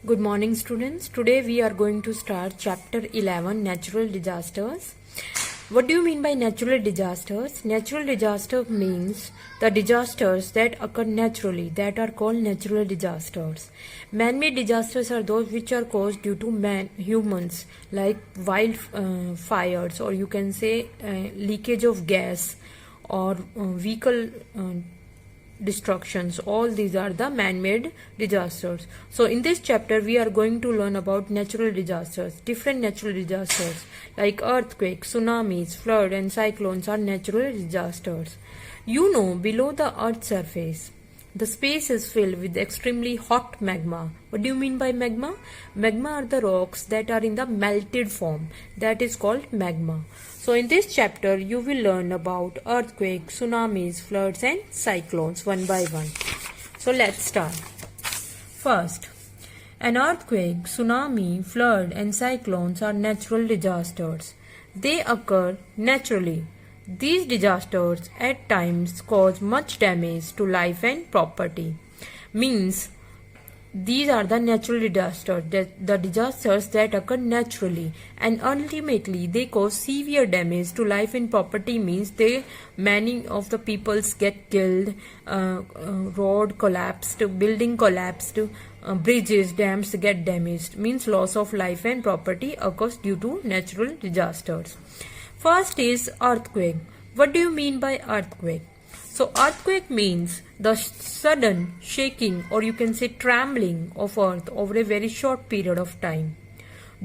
Good morning, students. Today we are going to start chapter 11, natural disasters. What do you mean by natural disasters? Natural disaster means the disasters that occur naturally, that are called natural disasters. Man-made disasters are those which are caused due to humans, like fires, or you can say leakage of gas, or vehicle destructions. All these are the man-made disasters. So in this chapter we are going to learn about natural disasters. Different natural disasters like earthquakes, tsunamis, flood and cyclones are natural disasters. You know, below the earth's surface the space is filled with extremely hot magma. What do you mean by magma? Magma are the rocks that are in the melted form. That is called magma. So in this chapter you will learn about earthquakes, tsunamis, floods and cyclones one by one. So let's start. First, an earthquake, tsunami, flood and cyclones are natural disasters. They occur naturally. These disasters at times cause much damage to life and property. Means these are the natural disasters, the disasters that occur naturally, and ultimately they cause severe damage to life and property. Means many of the peoples get killed, road collapsed, building collapsed, bridges, dams get damaged. Means loss of life and property occurs due to natural disasters. First is earthquake. What do you mean by earthquake? So earthquake means the sudden shaking, or you can say trembling of earth over a very short period of time.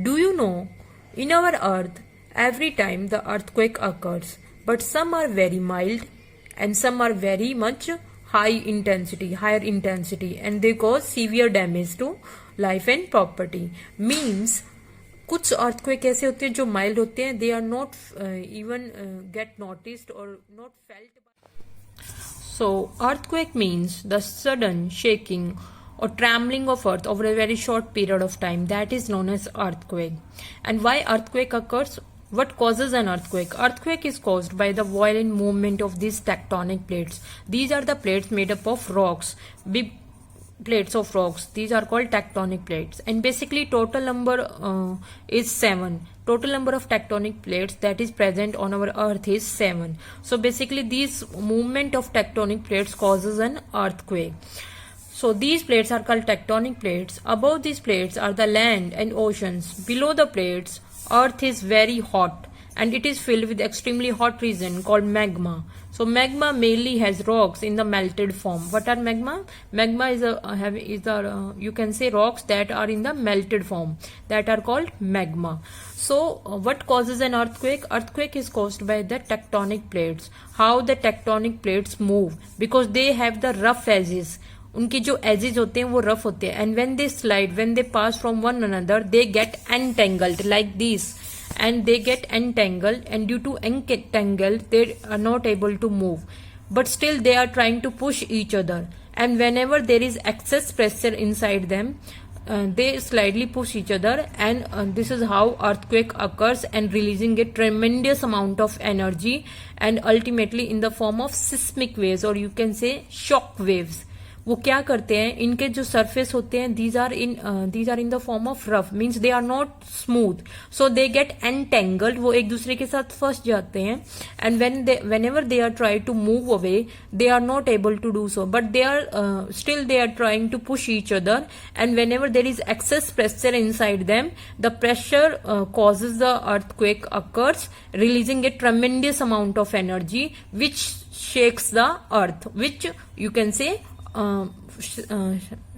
Do you know, in our earth every time the earthquake occurs, but some are very mild and some are very much higher intensity, and they cause severe damage to life and property. Means कुछ earthquake ऐसे होते हैं जो mild होते हैं, they are not even get noticed or not felt. So earthquake means the sudden shaking or trembling of earth over a very short period of time. That is known as earthquake. And why earthquake occurs? What causes an earthquake? Earthquake is caused by the violent movement of these tectonic plates. These are the plates made up of rocks, big plates of rocks. These are called tectonic plates, and basically total number is 7. Total number of tectonic plates that is present on our earth is 7. So basically this movement of tectonic plates causes an earthquake. So these plates are called tectonic plates. Above these plates are the land and oceans. Below the plates, earth is very hot and it is filled with extremely hot region called magma. So magma mainly has rocks in the melted form. What are magma? Magma is you can say rocks that are in the melted form, that are called magma. So what causes an earthquake? Earthquake is caused by the tectonic plates. How the tectonic plates move? Because they have the rough edges. उनके जो edges होते हैं वो rough होते हैं, and when they slide, when they pass from one another, they get entangled like this. And they get entangled, and due to entangled they are not able to move, but still they are trying to push each other, and whenever there is excess pressure inside them, they slightly push each other, and this is how earthquake occurs, and releasing a tremendous amount of energy, and ultimately in the form of seismic waves, or you can say shock waves. वो क्या करते हैं, इनके जो surface होते हैं these are in the form of rough, means they are not smooth, so they get entangled. वो एक दूसरे के साथ फंस जाते हैं, and whenever they are trying to move away, they are not able to do so, but they are still they are trying to push each other, and whenever there is excess pressure inside them, the pressure causes the earthquake occurs, releasing a tremendous amount of energy which shakes the earth, which you can say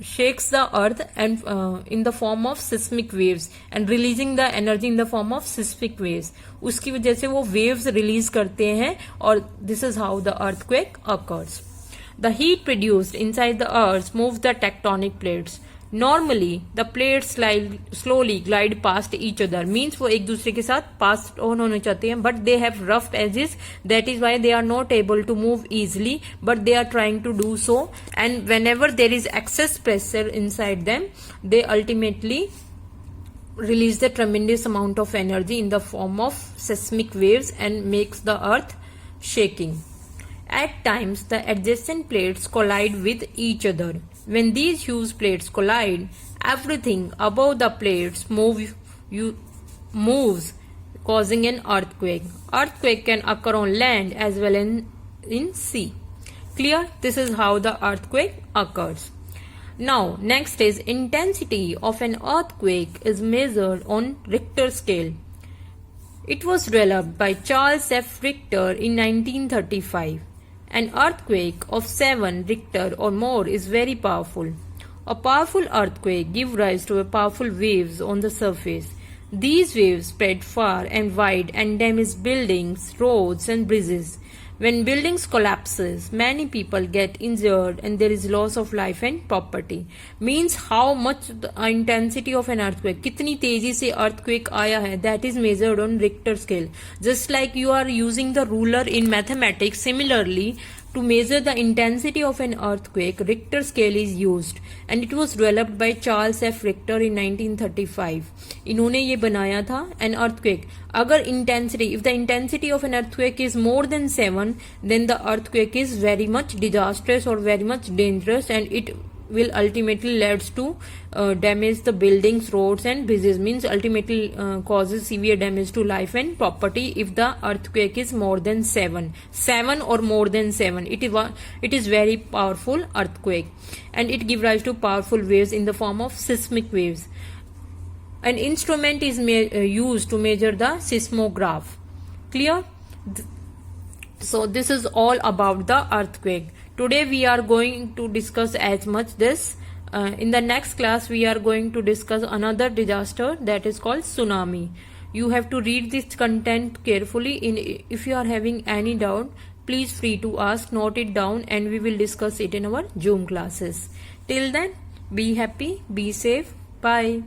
shakes the earth, and in the form of seismic waves, and releasing the energy in the form of seismic waves. उसकी वजह से वो waves release करते हैं, और this is how the earthquake occurs. The heat produced inside the earth moves the tectonic plates. Normally the plates slowly glide past each other, means वो एक दूसरे के साथ pass on होने चाहते हैं, but they have rough edges, that is why they are not able to move easily, but they are trying to do so, and whenever there is excess pressure inside them, they ultimately release the tremendous amount of energy in the form of seismic waves and makes the earth shaking. At times the adjacent plates collide with each other, When these huge plates collide, everything above the plates moves, causing an earthquake. Earthquake can occur on land as well as in sea. Clear? This is how the earthquake occurs. Now, next is intensity of an earthquake is measured on Richter scale. It was developed by Charles F. Richter in 1935. An earthquake of 7 Richter or more is very powerful. A powerful earthquake gives rise to powerful waves on the surface. These waves spread far and wide and damage buildings, roads and bridges. When buildings collapses, many people get injured and there is loss of life and property. Means how much the intensity of an earthquake, कितनी तेजी से earthquake आया है, that is measured on Richter scale. Just like you are using the ruler in mathematics, similarly to measure the intensity of an earthquake, Richter scale is used and it was developed by Charles F. Richter in 1935. इन्होंने ये बनाया था an earthquake. अगर intensity, if the intensity of an earthquake is more than 7, then the earthquake is very much disastrous or very much dangerous and it will ultimately leads to damage the buildings, roads and bridges. Means ultimately causes severe damage to life and property if the earthquake is more than 7 or more than 7. It is very powerful earthquake and it gives rise to powerful waves in the form of seismic waves. An instrument is used to measure the seismograph. Clear? So this is all about the earthquake. Today we are going to discuss as much this. In the next class we are going to discuss another disaster that is called tsunami. You have to read this content carefully. If you are having any doubt, please free to ask, note it down and we will discuss it in our Zoom classes. Till then, be happy, be safe. Bye.